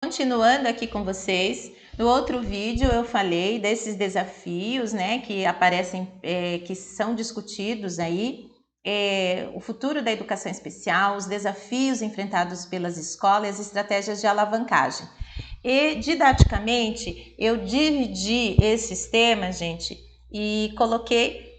Continuando aqui com vocês, no outro vídeo eu falei desses desafios, né, que aparecem, que são discutidos aí, o futuro da educação especial, os desafios enfrentados pelas escolas, estratégias de alavancagem. E didaticamente eu dividi esses temas, gente, e coloquei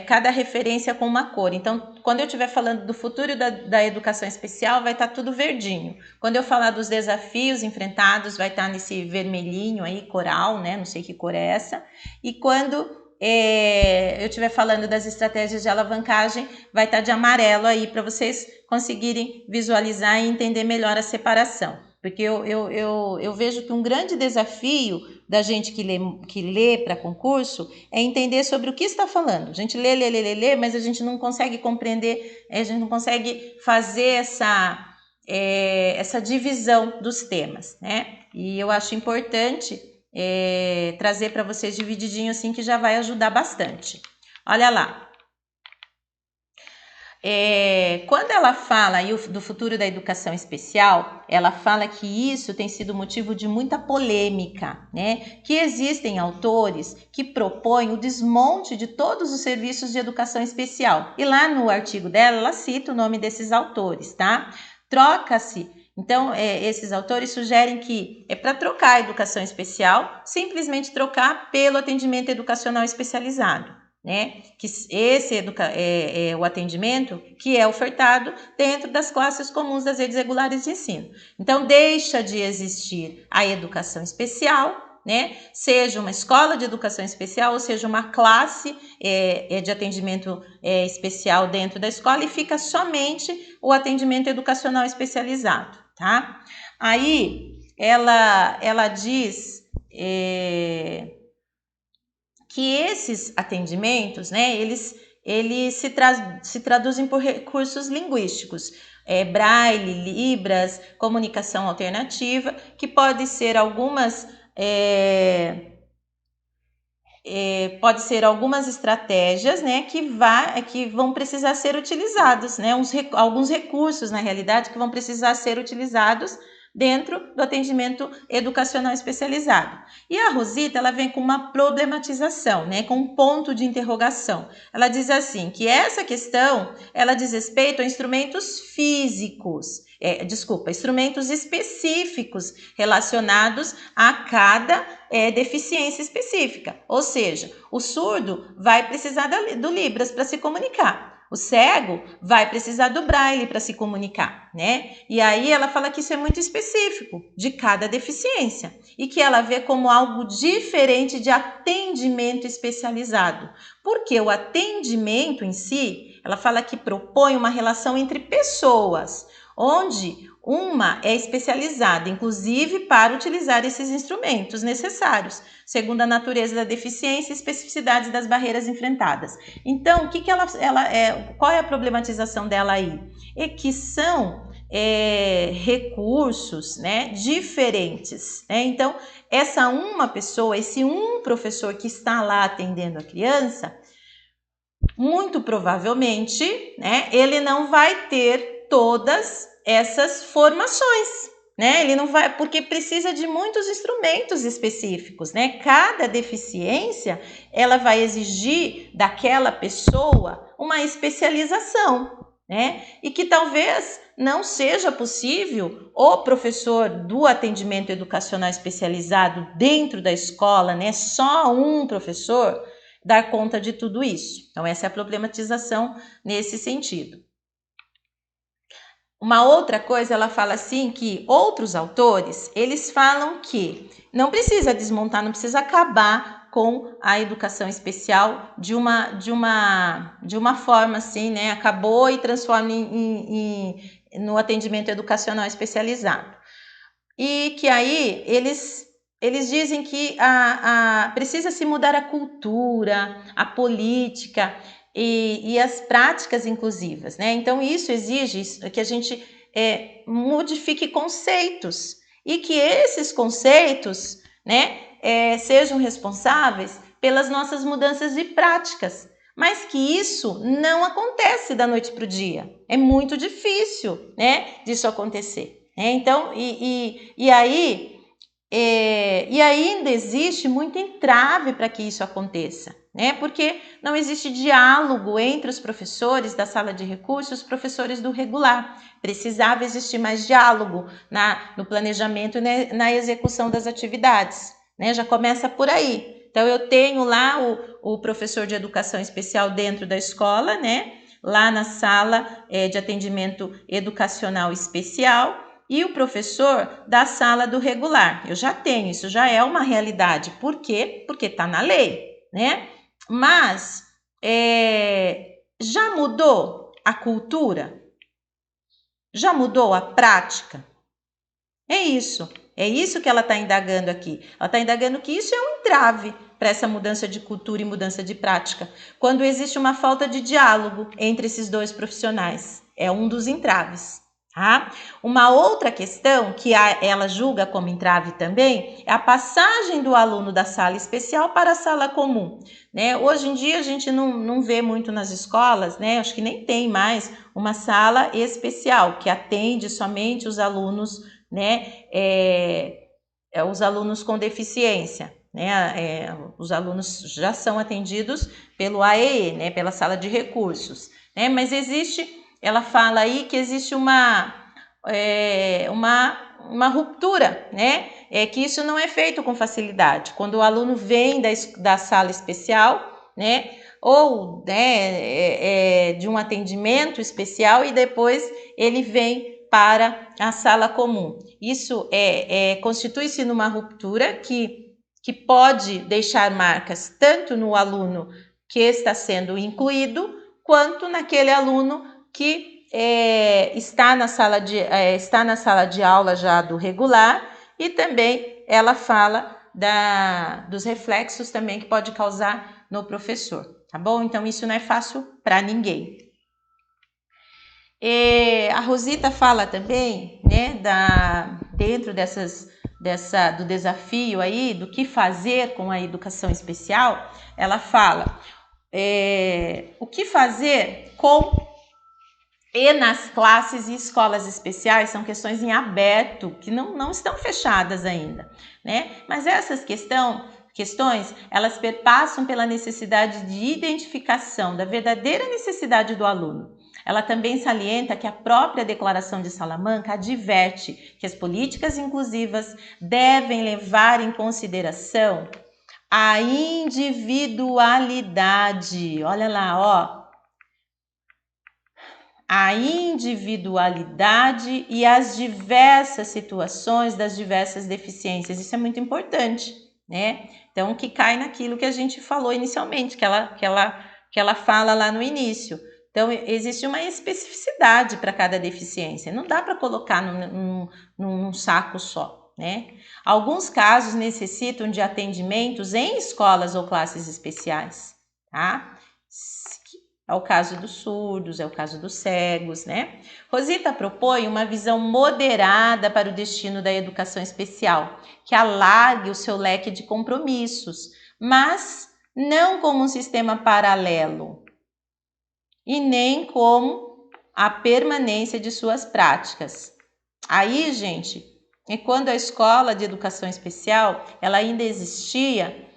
cada referência com uma cor. Então, quando eu estiver falando do futuro da educação especial, vai estar tudo verdinho. Quando eu falar dos desafios enfrentados, vai estar nesse vermelhinho aí, coral, né? Não sei que cor é essa. E quando eu estiver falando das estratégias de alavancagem, vai estar de amarelo aí, para vocês conseguirem visualizar e entender melhor a separação. Porque eu vejo que um grande desafio da gente que lê para concurso é entender sobre o que está falando. A gente lê, mas a gente não consegue compreender, a gente não consegue fazer essa divisão dos temas, né? E eu acho importante trazer para vocês divididinho assim, que já vai ajudar bastante. Olha lá. Quando ela fala do futuro da educação especial, ela fala que isso tem sido motivo de muita polêmica, né? Que existem autores que propõem o desmonte de todos os serviços de educação especial. E lá no artigo dela, ela cita o nome desses autores, tá? Troca-se. Então, esses autores sugerem que para trocar a educação especial, simplesmente trocar pelo atendimento educacional especializado. Né? Que esse é o atendimento que é ofertado dentro das classes comuns das redes regulares de ensino. Então, deixa de existir a educação especial, né? Seja uma escola de educação especial ou seja uma classe de atendimento especial dentro da escola, e fica somente o atendimento educacional especializado, tá? Aí, ela diz que esses atendimentos, né, eles se traduzem por recursos linguísticos, Braille, Libras, comunicação alternativa, que pode ser algumas estratégias, né, que vão precisar ser utilizados, né, alguns recursos, na realidade, que vão precisar ser utilizados dentro do atendimento educacional especializado. E a Rosita, ela vem com uma problematização, né, com um ponto de interrogação. Ela diz assim, que essa questão, ela diz respeito a instrumentos físicos, instrumentos específicos relacionados a cada deficiência específica. Ou seja, o surdo vai precisar do Libras para se comunicar. O cego vai precisar do Braille para se comunicar, né? E aí ela fala que isso é muito específico de cada deficiência e que ela vê como algo diferente de atendimento especializado. Porque o atendimento em si, ela fala que propõe uma relação entre pessoas, onde uma é especializada, inclusive para utilizar esses instrumentos necessários, segundo a natureza da deficiência e especificidades das barreiras enfrentadas. Então, qual é a problematização dela aí? É que são recursos, né, diferentes, né? Então, essa uma pessoa, esse um professor que está lá atendendo a criança, muito provavelmente, né, ele não vai ter todas essas formações, né? Ele não vai, porque precisa de muitos instrumentos específicos, né? Cada deficiência, ela vai exigir daquela pessoa uma especialização, né? E que talvez não seja possível o professor do atendimento educacional especializado dentro da escola, né? Só um professor dar conta de tudo isso. Então, essa é a problematização nesse sentido. Uma outra coisa, ela fala assim que outros autores, eles falam que não precisa desmontar, não precisa acabar com a educação especial de uma forma assim, né? Acabou e transforma no atendimento educacional especializado. E que aí eles dizem que precisa se mudar a cultura, a política e as práticas inclusivas, né? Então, isso exige que a gente modifique conceitos e que esses conceitos, né, sejam responsáveis pelas nossas mudanças de práticas. Mas que isso não acontece da noite para o dia. É muito difícil, né, disso acontecer. Então, e aí e ainda existe muito entrave para que isso aconteça, né? Porque não existe diálogo entre os professores da sala de recursos e os professores do regular. Precisava existir mais diálogo no planejamento e na execução das atividades, né? Já começa por aí. Então, eu tenho lá o professor de educação especial dentro da escola, né? Lá na sala de atendimento educacional especial, e o professor da sala do regular. Eu já tenho, isso já é uma realidade. Por quê? Porque está na lei, né? Mas já mudou a cultura? Já mudou a prática? É isso que ela está indagando aqui. Ela está indagando que isso é um entrave para essa mudança de cultura e mudança de prática, quando existe uma falta de diálogo entre esses dois profissionais. É um dos entraves. Tá? Uma outra questão que ela julga como entrave também é a passagem do aluno da sala especial para a sala comum, né? Hoje em dia a gente não vê muito nas escolas, né? Acho que nem tem mais uma sala especial que atende somente os alunos, né? Os alunos com deficiência, né? Os alunos já são atendidos pelo AEE, né? Pela sala de recursos, né? Mas ela fala aí que existe uma ruptura, né? Que isso não é feito com facilidade. Quando o aluno vem da sala especial, né? Ou de um atendimento especial e depois ele vem para a sala comum. Isso constitui-se numa ruptura que pode deixar marcas tanto no aluno que está sendo incluído, quanto naquele aluno que está na sala de aula já do regular, e também ela fala dos reflexos também que pode causar no professor, tá bom? Então isso não é fácil para ninguém. A Rosita fala também, né, dentro do desafio aí, do que fazer com a educação especial, ela fala o que fazer com e nas classes e escolas especiais. São questões em aberto, que não estão fechadas ainda, né? Mas essas questões, elas perpassam pela necessidade de identificação da verdadeira necessidade do aluno. Ela também salienta que a própria Declaração de Salamanca adverte que as políticas inclusivas devem levar em consideração a individualidade. Olha lá, ó. A individualidade e as diversas situações das diversas deficiências. Isso é muito importante, né? Então, que cai naquilo que a gente falou inicialmente, que ela fala lá no início. Então, existe uma especificidade para cada deficiência. Não dá para colocar num saco só, né? Alguns casos necessitam de atendimentos em escolas ou classes especiais, tá? É o caso dos surdos, é o caso dos cegos, né? Rosita propõe uma visão moderada para o destino da educação especial, que alargue o seu leque de compromissos, mas não como um sistema paralelo e nem como a permanência de suas práticas. Aí, gente, é quando a escola de educação especial ela ainda existia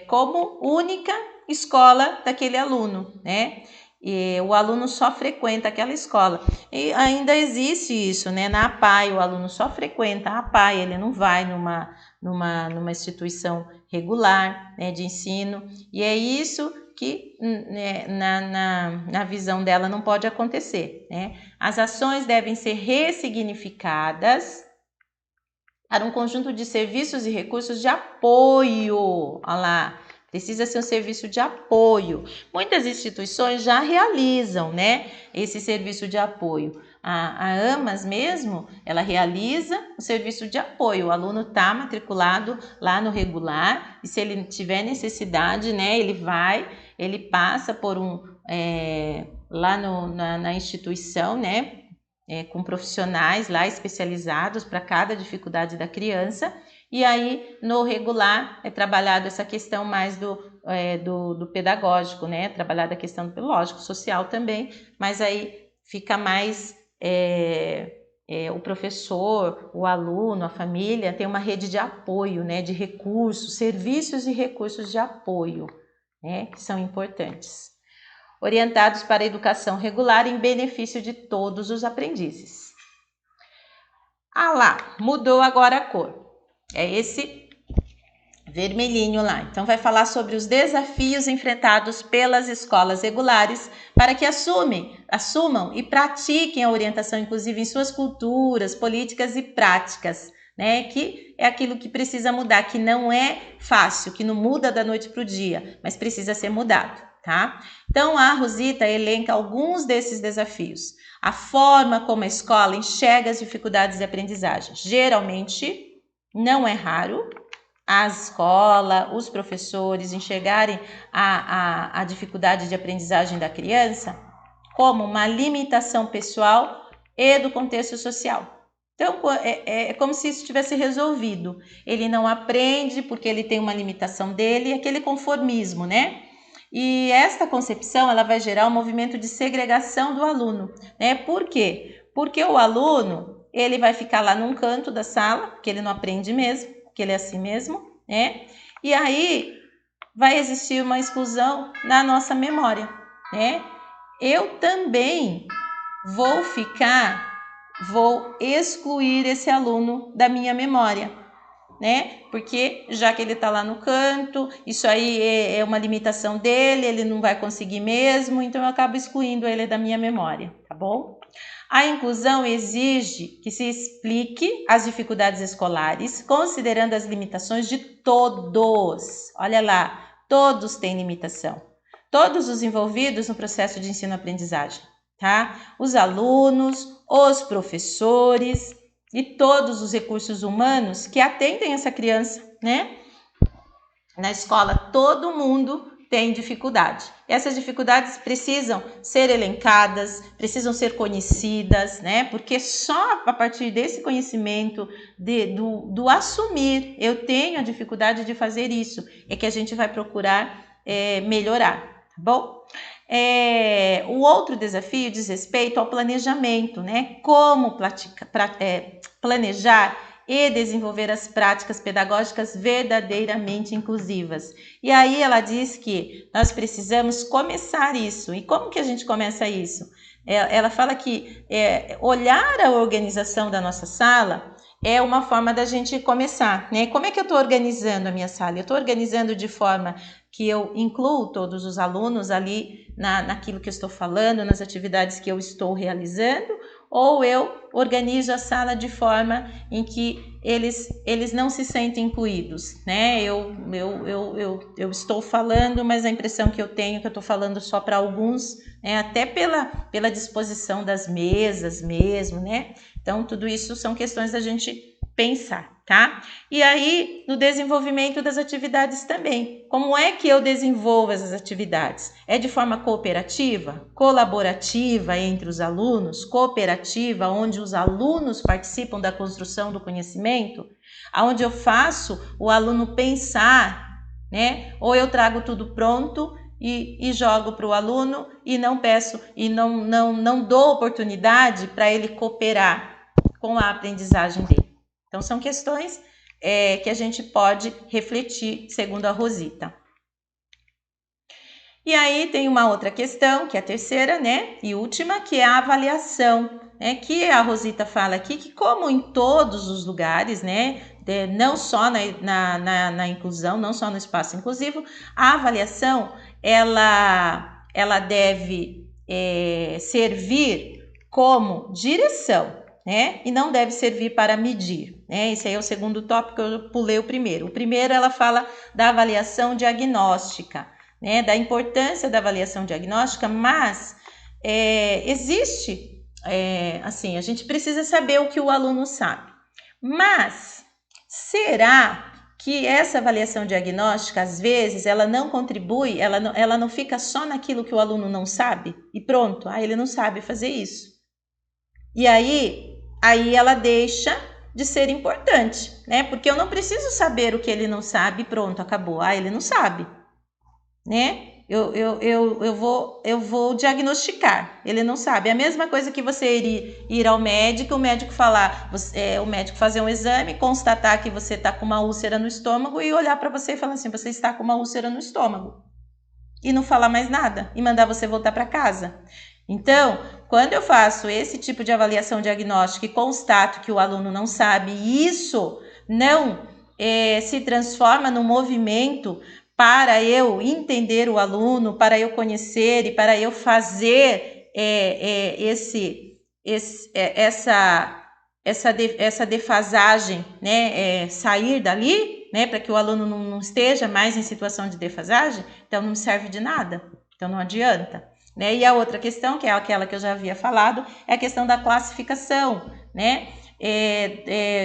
como única escola daquele aluno, né? E o aluno só frequenta aquela escola. E ainda existe isso, né? Na APAE, o aluno só frequenta a APAE, ele não vai numa instituição regular, né, de ensino. E é isso que, né, na visão dela não pode acontecer, né? As ações devem ser ressignificadas para um conjunto de serviços e recursos de apoio. Olha lá, precisa ser um serviço de apoio. Muitas instituições já realizam, né, esse serviço de apoio. A AMAS mesmo, ela realiza o serviço de apoio. O aluno está matriculado lá no regular e se ele tiver necessidade, né, ele passa por lá na instituição, né, com profissionais lá especializados para cada dificuldade da criança, e aí no regular é trabalhado essa questão mais do pedagógico, né? Trabalhada a questão do lógico, social também, mas aí fica mais o professor, o aluno, a família tem uma rede de apoio, né, de recursos, serviços e recursos de apoio, né, que são importantes, orientados para a educação regular em benefício de todos os aprendizes. Ah lá, mudou agora a cor. É esse vermelhinho lá. Então vai falar sobre os desafios enfrentados pelas escolas regulares para que assumam e pratiquem a orientação inclusiva em suas culturas, políticas e práticas, né? Que é aquilo que precisa mudar, que não é fácil, que não muda da noite para o dia, mas precisa ser mudado, tá? Então a Rosita elenca alguns desses desafios. A forma como a escola enxerga as dificuldades de aprendizagem. Geralmente, não é raro, a escola, os professores enxergarem a dificuldade de aprendizagem da criança como uma limitação pessoal e do contexto social. Então, é como se isso tivesse resolvido. Ele não aprende porque ele tem uma limitação dele, aquele conformismo, né? E esta concepção, ela vai gerar um movimento de segregação do aluno, né? Por quê? Porque o aluno, ele vai ficar lá num canto da sala, porque ele não aprende mesmo, porque ele é assim mesmo, né? E aí vai existir uma exclusão na nossa memória, né? Eu também vou excluir esse aluno da minha memória, né? Porque já que ele está lá no canto, isso aí é uma limitação dele, ele não vai conseguir mesmo, então eu acabo excluindo ele da minha memória, tá bom? A inclusão exige que se explique as dificuldades escolares, considerando as limitações de todos. Olha lá, todos têm limitação. Todos os envolvidos no processo de ensino-aprendizagem, tá? Os alunos, os professores e todos os recursos humanos que atendem essa criança, né? Na escola, todo mundo tem dificuldade. Essas dificuldades precisam ser elencadas, precisam ser conhecidas, né? Porque só a partir desse conhecimento, do assumir, eu tenho a dificuldade de fazer isso, é que a gente vai procurar melhorar, tá bom? O outro desafio diz respeito ao planejamento, né? Como planejar e desenvolver as práticas pedagógicas verdadeiramente inclusivas. E aí ela diz que nós precisamos começar isso. E como que a gente começa isso? Ela fala que olhar a organização da nossa sala é uma forma da gente começar, né? Como é que eu estou organizando a minha sala? Eu estou organizando de forma que eu incluo todos os alunos ali naquilo que eu estou falando, nas atividades que eu estou realizando, ou eu organizo a sala de forma em que eles não se sentem incluídos, né? Eu estou falando, mas a impressão que eu tenho é que eu estou falando só para alguns, né? Até pela disposição das mesas mesmo, né? Então, tudo isso são questões da gente pensar, tá? E aí, no desenvolvimento das atividades também. Como é que eu desenvolvo essas atividades? É de forma cooperativa, colaborativa entre os alunos, cooperativa, onde os alunos participam da construção do conhecimento, onde eu faço o aluno pensar, né? Ou eu trago tudo pronto e jogo para o aluno e não peço e não dou oportunidade para ele cooperar com a aprendizagem dele. Então, são questões que a gente pode refletir, segundo a Rosita. E aí tem uma outra questão, que é a terceira, né? E última, que é a avaliação, né? Que a Rosita fala aqui que, como em todos os lugares, né? Não só na inclusão, não só no espaço inclusivo, a avaliação, ela deve servir como direção, né? E não deve servir para medir, né? Esse aí é o segundo tópico, eu pulei o primeiro. O primeiro, ela fala da avaliação diagnóstica, né? Da importância da avaliação diagnóstica, mas existe, assim, a gente precisa saber o que o aluno sabe. Mas será que essa avaliação diagnóstica, às vezes, ela não contribui, ela não fica só naquilo que o aluno não sabe? E pronto, ele não sabe fazer isso. E aí ela deixa de ser importante, né? Porque eu não preciso saber o que ele não sabe, pronto, acabou. Ele não sabe, né? eu vou diagnosticar. Ele não sabe. É a mesma coisa que você ir ao médico, o médico falar, o médico fazer um exame, constatar que você está com uma úlcera no estômago e olhar para você e falar assim, você está com uma úlcera no estômago. E não falar mais nada e mandar você voltar para casa. Então, quando eu faço esse tipo de avaliação diagnóstica e constato que o aluno não sabe, isso não se transforma num movimento para eu entender o aluno, para eu conhecer e para eu fazer essa defasagem, né, sair dali, né, para que o aluno não esteja mais em situação de defasagem, então não serve de nada, então não adianta. Né? E a outra questão, que é aquela que eu já havia falado, é a questão da classificação, né?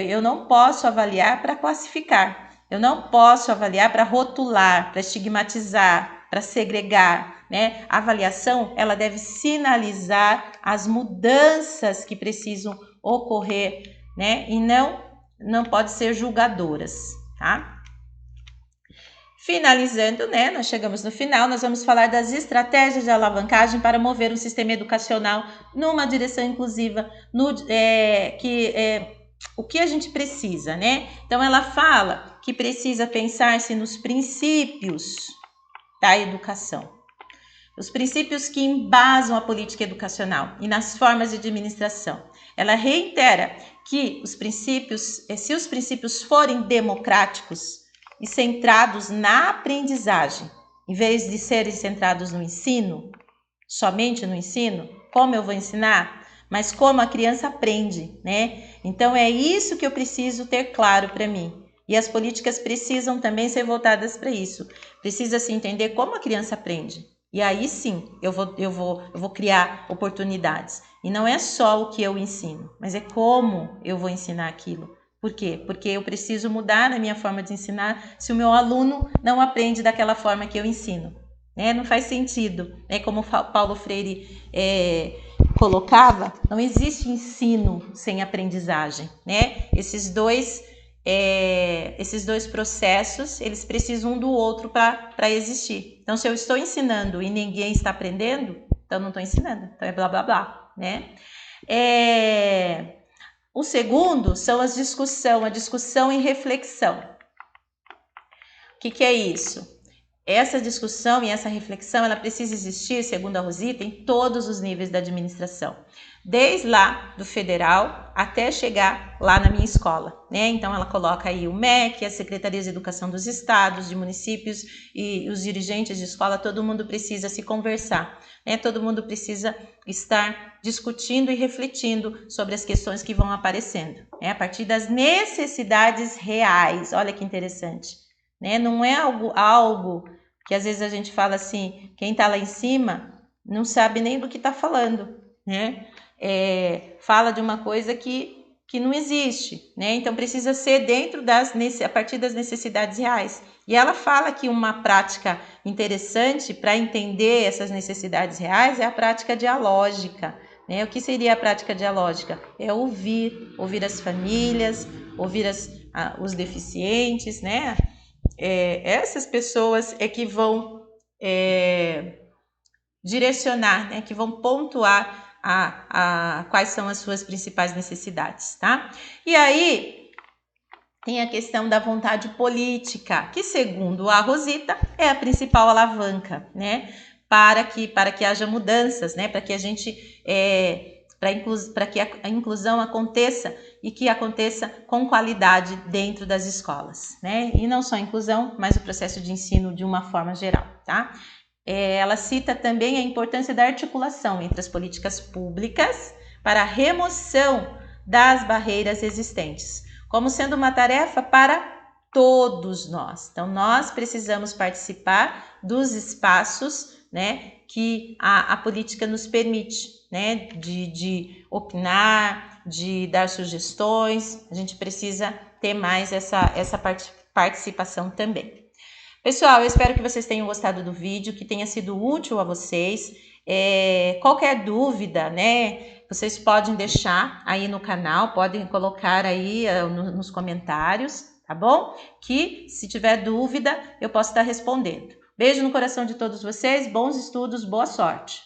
Eu não posso avaliar para classificar, eu não posso avaliar para rotular, para estigmatizar, para segregar, né? A avaliação, ela deve sinalizar as mudanças que precisam ocorrer, né? E não pode ser julgadoras, tá? Finalizando, né, nós chegamos no final, nós vamos falar das estratégias de alavancagem para mover um sistema educacional numa direção inclusiva, o que a gente precisa, né? Então, ela fala que precisa pensar-se nos princípios da educação, os princípios que embasam a política educacional e nas formas de administração. Ela reitera que se os princípios forem democráticos e centrados na aprendizagem, em vez de serem centrados no ensino, somente no ensino, como eu vou ensinar, mas como a criança aprende, né? Então é isso que eu preciso ter claro para mim. E as políticas precisam também ser voltadas para isso. Precisa se entender como a criança aprende. E aí sim, eu vou criar oportunidades. E não é só o que eu ensino, mas é como eu vou ensinar aquilo. Por quê? Porque eu preciso mudar a minha forma de ensinar se o meu aluno não aprende daquela forma que eu ensino. Né? Não faz sentido. Né? Como Paulo Freire colocava, não existe ensino sem aprendizagem. Né? Esses dois processos, eles precisam um do outro para existir. Então, se eu estou ensinando e ninguém está aprendendo, então não estou ensinando. Então é blá, blá, blá. Né? O segundo são a discussão e reflexão. O que é isso? Essa discussão e essa reflexão, ela precisa existir, segundo a Rosita, em todos os níveis da administração. Desde lá do federal até chegar lá na minha escola, né? Então ela coloca aí o MEC, as secretarias de educação dos estados, de municípios e os dirigentes de escola, todo mundo precisa se conversar, né? Todo mundo precisa estar discutindo e refletindo sobre as questões que vão aparecendo, né? A partir das necessidades reais. Olha que interessante, né? Não é algo que às vezes a gente fala assim, quem está lá em cima não sabe nem do que está falando, né? Fala de uma coisa que não existe, né? Então precisa ser a partir das necessidades reais. E ela fala que uma prática interessante para entender essas necessidades reais é a prática dialógica, né? O que seria a prática dialógica? É ouvir as famílias, ouvir os deficientes, né? Essas pessoas que vão direcionar, né? Que vão pontuar quais são as suas principais necessidades, tá? E aí tem a questão da vontade política, que segundo a Rosita é a principal alavanca, né? Para que haja mudanças, né? Para que a gente para que a inclusão aconteça e que aconteça com qualidade dentro das escolas, né? E não só a inclusão, mas o processo de ensino de uma forma geral, tá? Ela cita também a importância da articulação entre as políticas públicas para a remoção das barreiras existentes, como sendo uma tarefa para todos nós. Então, nós precisamos participar dos espaços, né, que a política nos permite, né, de opinar, de dar sugestões. A gente precisa ter mais essa participação também. Pessoal, eu espero que vocês tenham gostado do vídeo, que tenha sido útil a vocês. Qualquer dúvida, né, vocês podem deixar aí no canal, podem colocar aí nos comentários, tá bom? Que se tiver dúvida, eu posso estar respondendo. Beijo no coração de todos vocês, bons estudos, boa sorte!